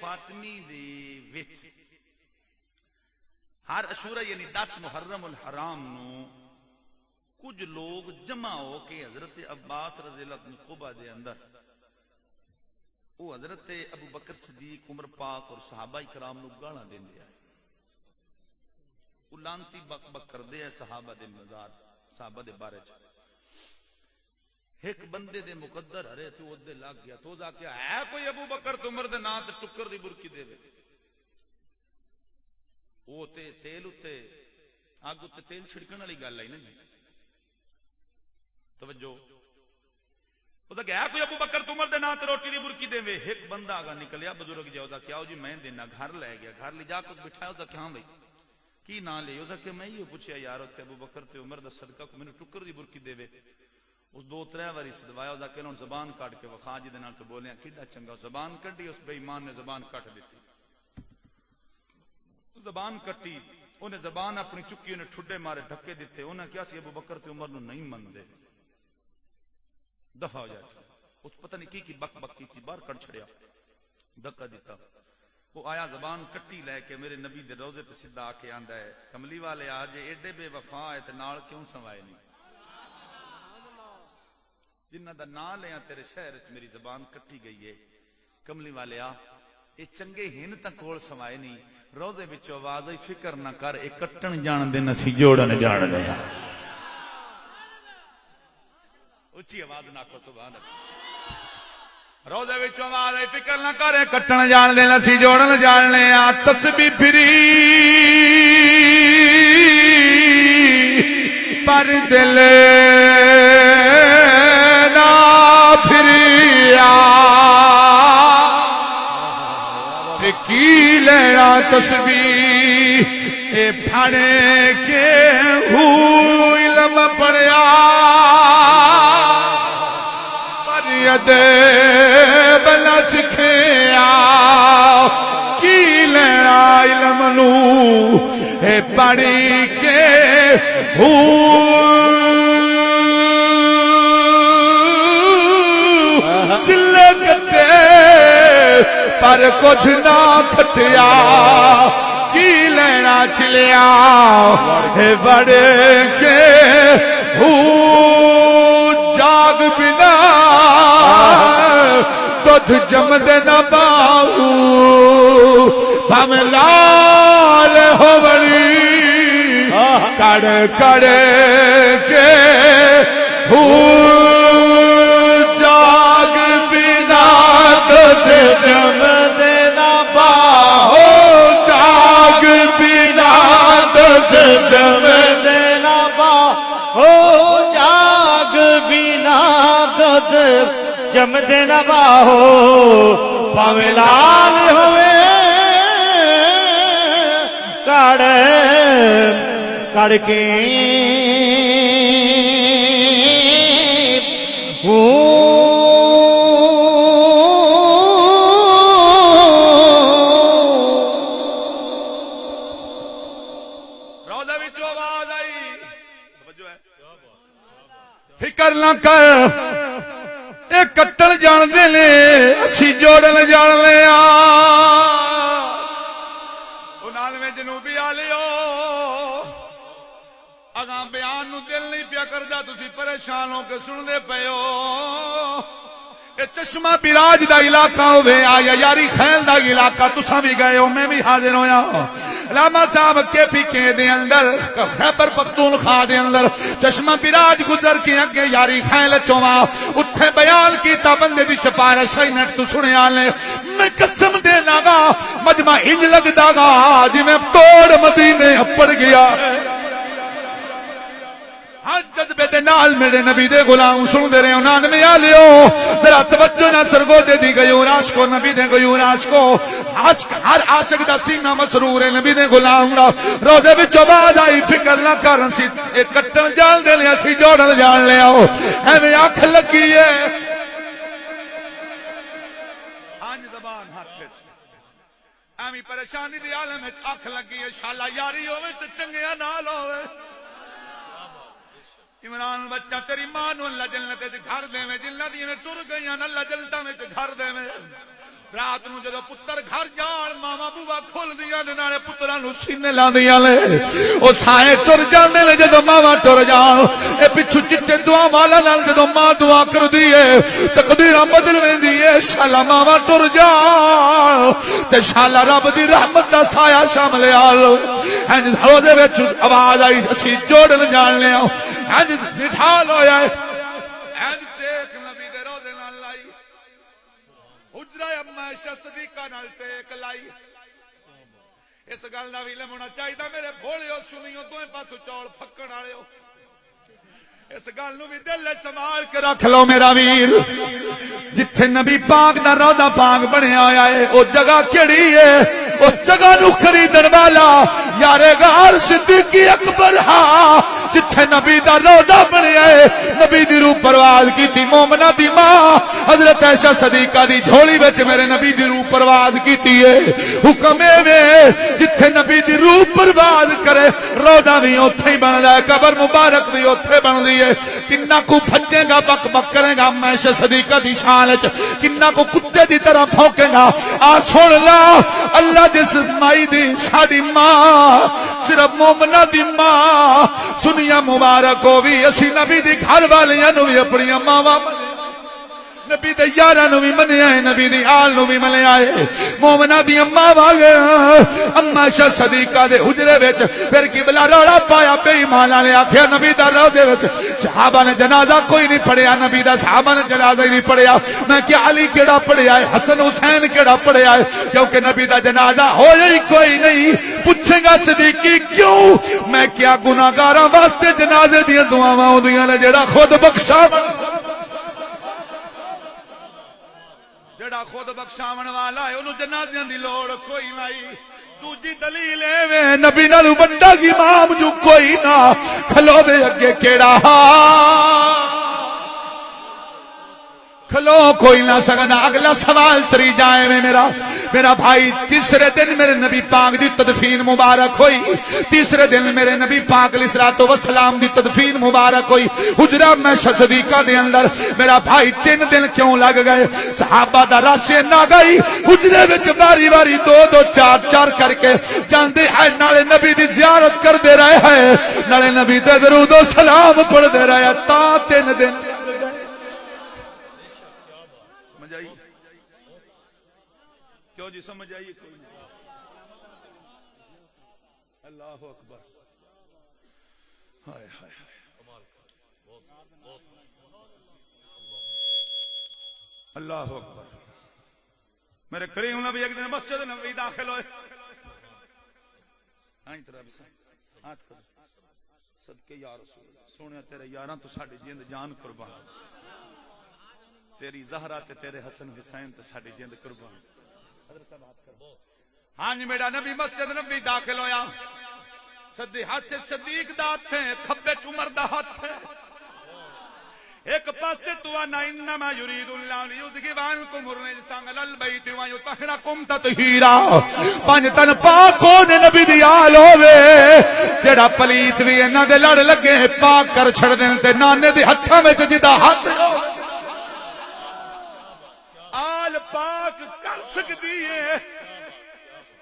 فاطمی دے وچ ہر عاشورہ یعنی 10 محرم الحرام نو کچھ لوگ جمع ہو کے حضرت عباس رضی اللہ عنہ قبا دے اندر وہ حضرت ابو بکر صدیق عمر پاک اور صحابہ کرام نو گالاں دیندے آئے وہ لانتی بک بک کر دے صحابہ دے مزار صحابہ دے بارے چ ایک بندے دے مقدر ہرے تو ادھے لگ گیا تو جا کے ہے کوئی ابو بکر تو عمر دے نا تے ٹکر دی برکی دے وے وہ تے تیل اتے آگ اتے تیل چھڑکن والی گل آئی نا جی توجہ وہ کہ ہے کوئی ابو بکر تو عمر دے نا تے روٹی دی برکی دے وے ایک بندہ آگا نکلیا بزرگ جاؤ دا کیا ہو جی میں دینا گھر لے گیا گھر لے جا کچھ بٹھایا ہو دا کہ ہاں بھائی کی نہ لے ہو دا کہ میں یہ پوچھیا یار ہوتے ابو بکر تے عمر دا صدقہ کو میں نے ٹکر دی برکی دے وے اس 2-3 باری صدوایا ہو دا کہ انہوں زبان کاٹ کے وخا جی دینا تو بولے ہیں کیڑا چنگا زبان کٹی اس بے ایمان نے زبان کٹ دیتی زبان کٹی انہیں زبان اپنی چکی انہیں ٹھڈے مارے دھکے دیتے انہیں کیا سی ابو بکر تے عمر نو نہیں من دے دفع ہو جاتا اس پتہ نہیں کی بک بک کی باہر کٹ چھڑیا دھکا دیتا وہ آیا زبان کٹی لے کے میرے نبی دے روزے پہ سیدھا آ کے آندا ہے کملی والے آج ایڈے بے وفا ہے تے نال کیوں سوائے نہیں جنہ دا نام لیا تیرے شہر چ میری زبان کٹی گئی ہے کملی والے آ یہ چنگے ہن تک کول سوائے نہیں روزے بچوں آواز ہوئی فکر نہ کر اے کٹن جان دے نسی جوڑن جان دے اچھی آواز نہ کو سبحان اللہ روزے بچوں آواز ہوئی فکر نہ کر اے کٹن جان دے نسی جوڑن جان لے آ تسبیح پھری پر دل نہ پھریا کی لینا تسبیح اے پھاڑے کے علم پڑیا پر ید بلا سکھیا کی لینا علم نو اے پڑھی کے چلے کٹے پر کچھ نہ کھٹیا کی لینا چلیا اے بڑے کے جاگ بنا دودھ جم دے نہ باہو ہم لال ہو بڑی کڑ کڑ کے جاگ بنا دودھ جم دے نہ باہو جاگ بنا دودھ جم دے نہ باہو جاگ بنا دودھ جم دے نہ باہو پاوے لال ہوئے کڑ کے روزہ وچوں آواز آئی فکر نہ کر اے کٹن جان دے لے اسی جوڑن جان لے آ میں جنوبی آلیو اگاں بیان نو دل نہیں پیا کردا تسی پریشان ہو کے سن دے پیو اے چشمہ براج دا علاقہ ہوئے آیا یاری خیل دا علاقہ تساں بھی گئے ہو میں بھی حاضر ہویا علامہ صاحب کے پی کے دے اندر خیبر پختونخوا دے اندر چشمہ براج گزر کے اگے یاری خیل چواں اتھے بیان کیتا بندے دی سفارش ہے نٹ تو سنے آلے میں قسم دینا گا مجمع انج لگ دا گا جی میں توڑ مدینے اپڑ گیا ہاں جذبے دے نال میرے نبی دے غلام سن دے رہے ہو نان میں آلیو ذرا توجہ نہ سرگو دے دی گیور عاشقو نبی دے گیور عاشقو ہر عاشق دا سینہ مسرور ہے نبی دے غلام دا روزے وچ آواز آئی فکر نہ کر سی اے کٹن جان دے لے اسی جوڑن جان لے آؤ ایویں اکھ لگی ہے ہاں زبان ہاتھ وچ ایویں پریشانی دی عالم وچ اکھ لگی ہے شالا یاری ہوے تے چنگیا نال ہوے عمران بچہ تیری ماں نو اللہ جنت وچ گھر دے میں جنت دی میں ٹر گئیاں اللہ جنت وچ گھر دے میں رات نو جدو پتر گھر جان ماما بوا کھول دیا نالے پتراں نو سینے لاندیاں لے او سائے ٹر جاندے نے جدو ماما ٹر جان اے پچھو چٹے دعا والا نال جدو ماں دعا کر دیے تقدیراں بدل ویندی اے شالا ماما ٹر جان تے شالا رب دی رحمت دا سایہ شامل آل انج ہو دے وچ آواز آئی اسی جوڑن جان لیا انج نٹھال ہویا ہے انج ٹیک نبی دے روزے نال لائی حجرہ اما عائشہ صدیقہ نال ٹیک لائی اس گل دا وی لمنا چاہیدا میرے بھولیو سنیو دوئے پاسوں چول پھکن والےو اس گل نو بھی دل سنبھال کے رکھ لو میرا ویر جتھے نبی پاک دا روضہ پاک بنیا ہویا ہے او جگہ کیڑی ہے اس جگہ نو خریدن والا یار غار صدیقی اکبر ہاں جتھے نبی دا روضہ بنیا ہے نبی دی روح پرواز کیتی مومنہ دی ماں حضرت عائشہ صدیقہ دی جھولی وچ میرے نبی دی روح پرواز کیتی ہے حکم اے جتھے نبی دی روح پرواز کرے روضہ بھی اوتھے ہی بن جائے قبر مبارک بھی اوتھے بن دی ہے کنہ کو بھجے گا بک بک کرے گا عائشہ صدیقہ دی شان وچ کنہ کو کتے دی طرح بھونکے گا آ سن لا اللہ جس مائی دی ساڈی ماں صرف مومنہ دی ماں سنیا مبارک ہووی اسی نبی دی گھر والیاں نو وی اپنی ماواں نبی دے یاراں نو وی منیا ہے نبی دی آل نو وی منیا ہے مومنہ دی اماں واگے اما عائشہ صدیقہ دے حجرے وچ پھر قبلہ روڑا پایا بے ایماناں نے آکھیا نبی دا روضے وچ صحابہ نے جنازہ کوئی نہیں پڑھیا نبی دا صحابہ نے جنازہ ہی نہیں پڑھیا میں کیا علی کیڑا پڑھیا ہے حسن حسین کیڑا پڑھیا ہے کیونکہ نبی دا جنازہ ہویا ہی کوئی نہیں پوچھے گا صدیقی کیوں میں کیا گناہگاراں واسطے جنازے دیاں دعاواں ہوندیاں نے جڑا خود بخشاون جڑا خود بخشاون والا ہے انہوں جنازیاں دی لوڑ کوئی نہیں دوجی دلیل ہے نبی نالو بڑا امام جو کوئی نہ کھلو دے اگے کیڑا کھلو کوئی نہ سکنا اگلا سوال تری جائے میں میرا بھائی تیسرے دن میرے نبی پاک دی تدفین مبارک ہوئی تیسرے دن میرے نبی پاک علیہ الصلوۃ والسلام دی تدفین مبارک ہوئی حجرہ میں صدیقہ دے اندر میرا بھائی 3 دن کیوں لگ گئے صحابہ دا رش نہ گئی حجرے وچ باری باری 2 4 کر کے جاندے ہیں نالے نبی دی زیارت کردے رہے ہیں نالے نبی تے درود و سلام پڑھدے رہے تا 3 دن کیوں جی سمجھ آئیے کوئی نہیں اللہ اکبر ہائے ہائے اللہ اکبر میرے کریم نبی ایک دن مسجد نبی داخل ہوئے ہاتھ کرو صدقے یا رسول سونے تیرے یاراں تو ساڑی جند جان قربان تیری زہرہ تے تیرے حسن حسین تے ساڑی جند قربان ہاں جی میرا نبی مسجد نبی داخل ہویا سدی ہاتھ صدیق دا ہاتھ ہے کھبے عمر دا ہاتھ ہے ایک پاسے تو انا انما یرید اللہ لیذھب عنکم الرجس اہل البیت ویطہرکم تطہیرا پنج تن پاک ہونے نبی دی آل ہووے جڑا پلیت وی انہاں دے لڑ لگے پاک کر چھڑ دین تے نانے دے ہتھاں وچ جدا ہاتھ آل پاک کر سکتی ہے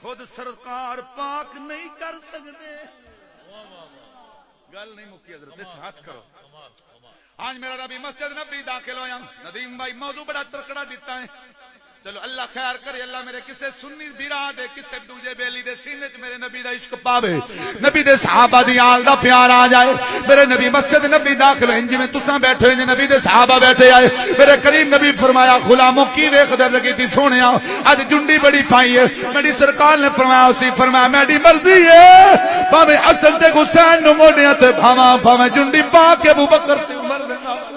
خود سرکار پاک نہیں کر سکتے گل نہیں مکی حضرت ہاتھ کرو آج میرا نبی مسجد نبی داخل ہویا ندیم بھائی موضوع بڑا ترکڑا دیتا ہے چلو اللہ خیر کرے اللہ میرے کسے سنی بیرا دے کسے دوجے بیلی دے سینے چ میرے نبی دا عشق پاوے نبی دے صحابہ دی آل دا پیار آ جائے میرے نبی مسجد نبی داخل ہیں جی میں تساں بیٹھے ہیں نبی دے صحابہ بیٹھے آئے میرے کریم نبی فرمایا غلاموں کی ویکھ دے لگی تھی سونیا اج جنڈی بڑی پائی ہے میری سرکار نے فرمایا اسی فرمایا میری مرضی ہے پاویں حسن تے حسین نو موڈیاں تے بھاواں جنڈی پا کے ابوبکر تے عمر دے نال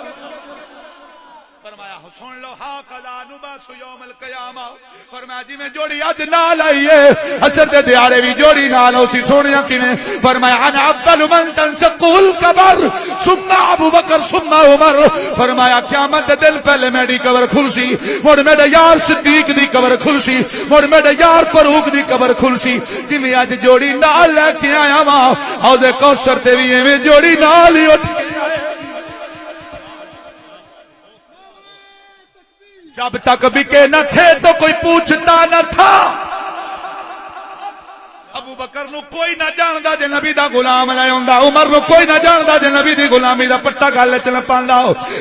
سن لو ہا قضا نباس یوم القیامہ فرمایا جی میں جوڑی اج نال آئی ہے حشر دے دیارے بھی جوڑی نال اسی سونیا کیویں فرمایا انا اول من تنشق القبر ثم ابو بکر ثم عمر فرمایا قیامت دے دل پہلے میری قبر کھلسی مڑ میرے یار صدیق دی قبر کھلسی مڑ میرے یار فاروق دی قبر کھلسی جویں اج جوڑی نال لے کے آیا وا او دے کوثر تے وی ایویں جوڑی نال ہی اٹھ جب تک بکے نہ تھے تو کوئی پوچھتا نہ تھا ابو بکر نو کوئی نہ جاندا جے نبی دا غلام لے آندا عمر نو کوئی نہ جاندا جے نبی دی غلامی دا پٹا گل وچ نہ پاندا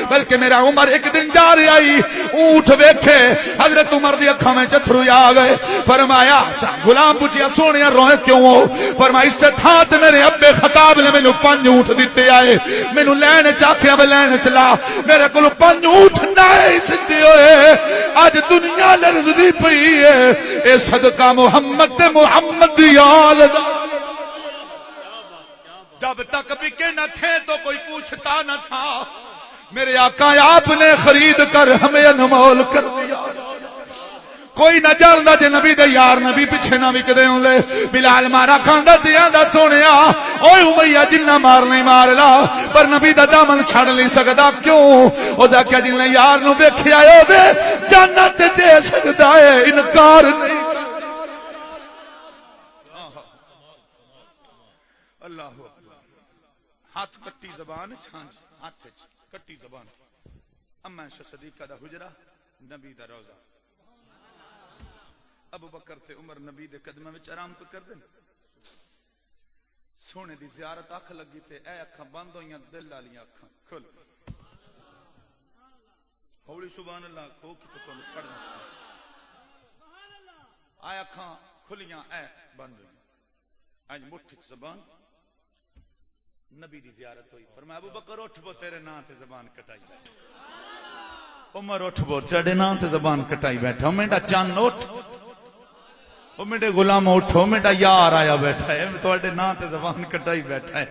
بلکہ میرا عمر ایک دن جا رہا ہی اونٹ ویکھے حضرت عمر دی اکھاں وچ اتھرو آ گئے فرمایا غلام پوچھیا سونیا روئے کیوں ہو فرمایا اس سے تھا تے میرے ابے خطاب نے مینوں 5 اونٹ دتے آئے مینوں لین چاکھیا وے لین چلا میرے کول 5 اونٹ نہیں سدے ہوئے اج دنیا لرزدی پئی ہے اے صدقہ محمد تے محمد دی جب تک بکے نہ تھے تو کوئی پوچھتا نہ تھا میرے آقا آپ نے خرید کر ہمیں انمول کر دیا کوئی نہ جاندا جے نبی دے یار نبی پیچھے نہ وکدے ہوندے بلال مارا کھاندا دیاں دا سونیا اوے امیہ جنہ مارنے مار لا پر نبی دا دامن چھڑ نہیں سکدا کیوں او دا کہ جن یار نو ویکھیا ہوے جنت دے سکدا ہے انکار نہیں اللہ اکبر ہاتھ کٹی زبان چھانج ہاتھ کٹی زبان اما صدیقہ دا حجرہ نبی دا روزہ ابو بکر تے عمر نبی دے قدمہ وچ آرام کو کر دین سونے دی زیارت اکھ لگی تے اے اکھاں بند ہویاں دل والیاں اکھاں کھل ہولی سبحان اللہ کھو کی تو کون پڑھنا آیا اکھاں کھلیاں اے بند ہویاں اج مٹھ زبان نبی دی زیارت ہوئی فرمایا ابو بکر اٹھ بو تیرے نام تے زبان کٹائی بیٹھا عمر اٹھ بو تیرے نام تے زبان کٹائی بیٹھا میرا چان اٹھ او میرے غلام اٹھو میرا یار آیا بیٹھا ہے تواڈے نام تے زبان کٹائی بیٹھا ہے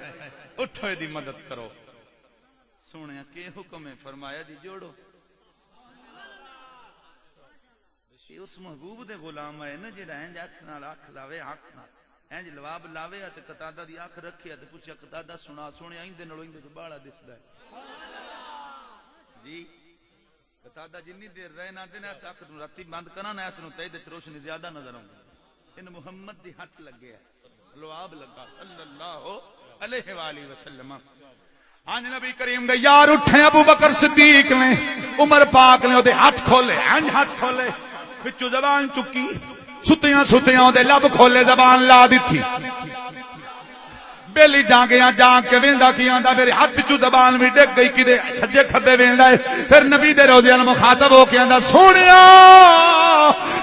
اٹھو دی مدد کرو سونیا کہ حکم ہے فرمایا جی جوڑو یہ اس محبوب دے غلام ہے نا جڑا انج اکھ نال اکھ لاوے اکھ نال انج لواب لاوے تے قتادہ دی اکھ رکھیا تے پوچھیا قتادہ سنا سونیا ایندے نالوں ایندے بالا دسدا ہے جی قتادہ جنی دیر رہے نہ دین اس اکھ نوں راتی بند کرنا نہ اس نوں تے وچ روشنی زیادہ نظر آوندی ان محمد دی ہاتھ لگے ہے لواب لگا صلی اللہ علیہ والہ وسلم آج نبی کریم دے یار اٹھے ابو بکر صدیق نے عمر پاک نے او دے ہاتھ کھولے انج ہاتھ کھولے وچوں زبان چکی ستیاں ستیاں دے لب کھولے زبان لا دیتی بیلی جانگیاں جانگ کے ویندا کی آندا میرے ہاتھ چوں زبان بھی ڈگ گئی کدے سجے کھبے ویندا ہے پھر نبی دے روضے ال مخاطب ہو کے آندا سونیا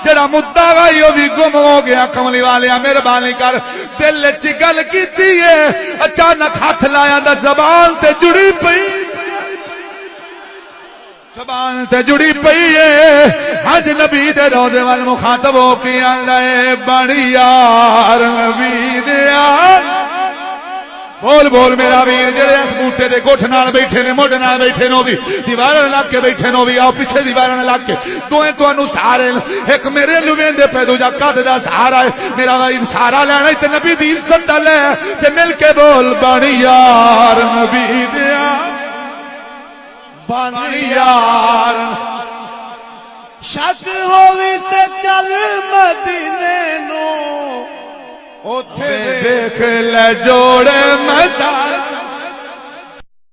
جڑا مدعا گئی او بھی گم ہو گیا کملی والیا مہربانی کر دل وچ گل کیتی ہے اچانک ہاتھ لایا دا زبان تے جڑی پئی زبان تے جڑی پئی ہے حج نبی دے روضے وال مخاطب ہو کے آندا اے بڑی یار نبی دے بول بول میرا ویر جڑے اس بوٹے دے گٹھ نال بیٹھے نے موڈ نال بیٹھے نو بھی دیواراں لگ کے بیٹھے نو بھی آؤ پیچھے دیواراں لگ کے دوئے تانوں سہارے ایک میرے لویندے پے دوجا قد دا سہارا ہے میرا ویر سہارا لینا تے نبی دی عزت دا لے تے مل کے بول بڑی یار نبی دے بڑی یار شک ہووی تے چل مدینے نو اوتھے دیکھ لے جوڑے مزار